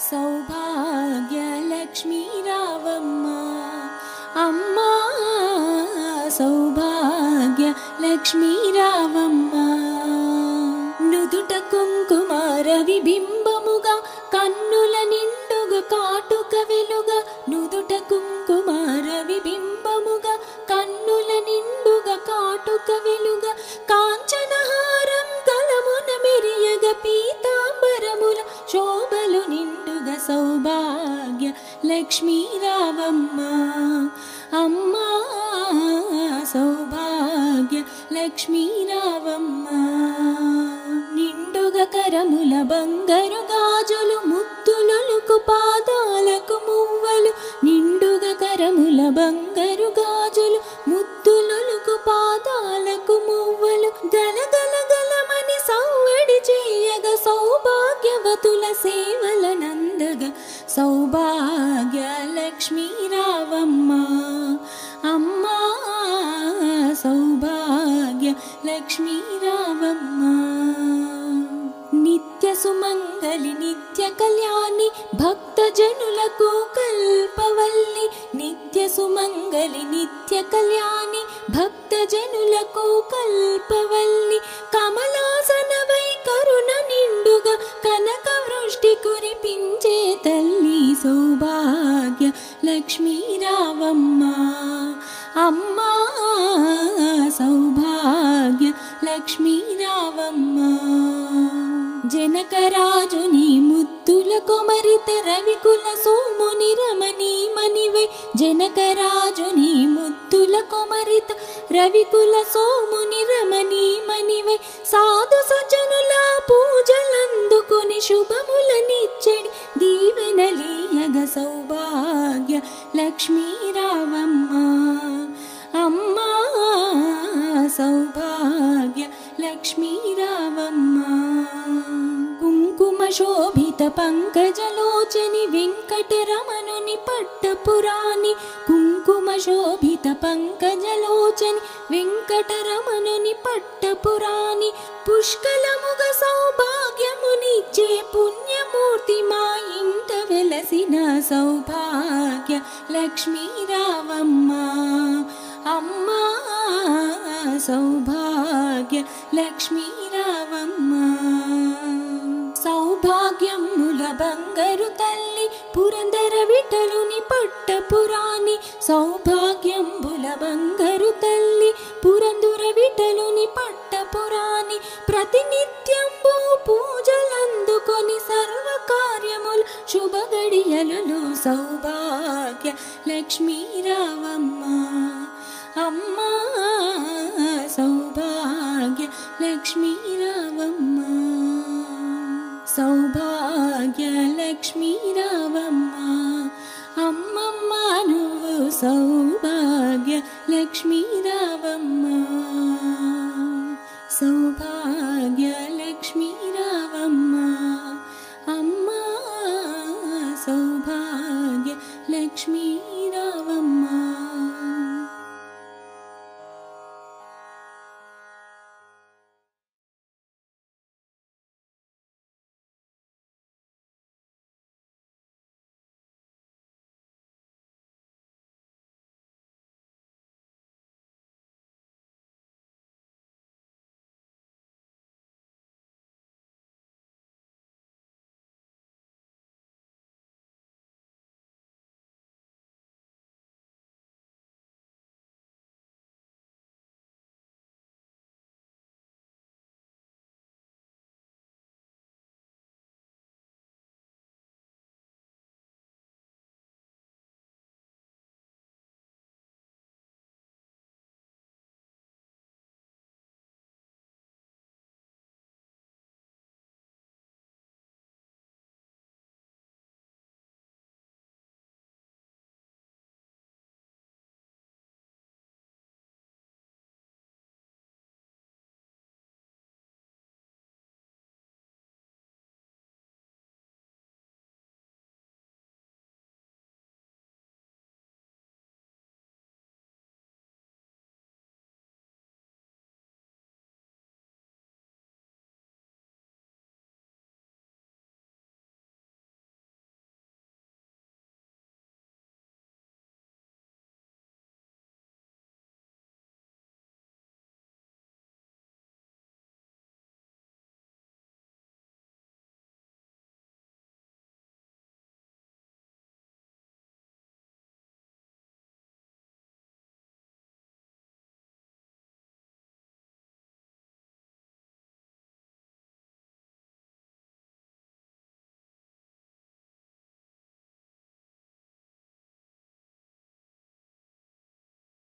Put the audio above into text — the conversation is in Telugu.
సౌభాగ్య లక్ష్మీ రావమ్మ అమ్మా సౌభాగ్య లక్ష్మీ రావమ్మ నుదుట కుంకుమార విబింబముగా కన్నుల నిండుగా కాటుక వెలుగా నుదుట కుంకుమార విబింబముగా కన్నుల నిండుగా కాటుక వెలుగా కాంచనహారం గలమున మెరియగ పీతాంబరముల శోభలు నిండుగా సౌభాగ్య లక్ష్మీ రావమ్మ అమ్మా సౌభాగ్య లక్ష్మీ రావమ్మ నిండుగా కరముల బంగారు గాజులు ముద్దులొలుకు పాదాలకు మువ్వలు నిండుగా కరముల బంగారు గాజులు ముద్దులొలుకు పాదాలకు మువ్వలు గలగల గలమని సవ్వడి చేయగ సౌభాగ్యవతుల సేవల నందగ సౌభాగ్య లక్ష్మీ రావమ్మ అమ్మా సౌభాగ్య లక్ష్మీ రావమ్మ నిత్య సుమంగళి నిత్య కళ్యాణి భక్త జనులకు కల్పవల్లి నిత్య సుమంగళి నిత్య కళ్యాణి భక్త జనులకు కల్పవల్లి కమలాసనవై కరుణ నిండుగా కనక వృష్టి కురిపించే తల్లి సౌభాగ్య లక్ష్మీ రావమ్మ అమ్మా సౌభాగ్య లక్ష్మీ రావమ్మ జనకరాజుని ముద్దుల కొమరిత రవికుల సోముని రమణీ మణివై జనకరాజుని ముద్దుల కొమరిత రవికుల సోముని రమణీ మణివై సాధు సజ్జనుల పూజలందుకొని శుభములనిచ్చడి దీవెనలీయగ సౌభాగ్య లక్ష్మీ రావమ్మ అమ్మా సౌభాగ్య లక్ష్మీ రావమ్మ కుంకుమ శోభిత పంకజలోచని వెంకటరమణుని పట్టపురాణి కుంకుమ శోభిత పంకజలోచని వెంకటరమణుని పట్టపురాణి పుష్కలముగ సౌభాగ్యమునిచ్చే పుణ్యమూర్తి మా ఇంట వెలసిన సౌభాగ్య లక్ష్మీ రావమ్మ అమ్మా సౌభాగ్య లక్ష్మీ రావమ్మ సౌభాగ్యముల బంగారు తల్లి పురందర విఠలుని పట్టపురాణి సౌభాగ్యంబుల బంగారు తల్లి పురందర విఠలుని పట్టపురాణి ప్రతినిత్యంబు పూజలందుకొని సర్వకార్యములు శుభగడియలలో సౌభాగ్య లక్ష్మీ రావమ్మ అమ్మా సౌభాగ్య లక్ష్మీ రావమ్మ సౌభాగ్య లక్ష్మీ రావమ్మ అమ్మమ్మ నువ్వు సౌభాగ్య లక్ష్మీ రావమ్మ.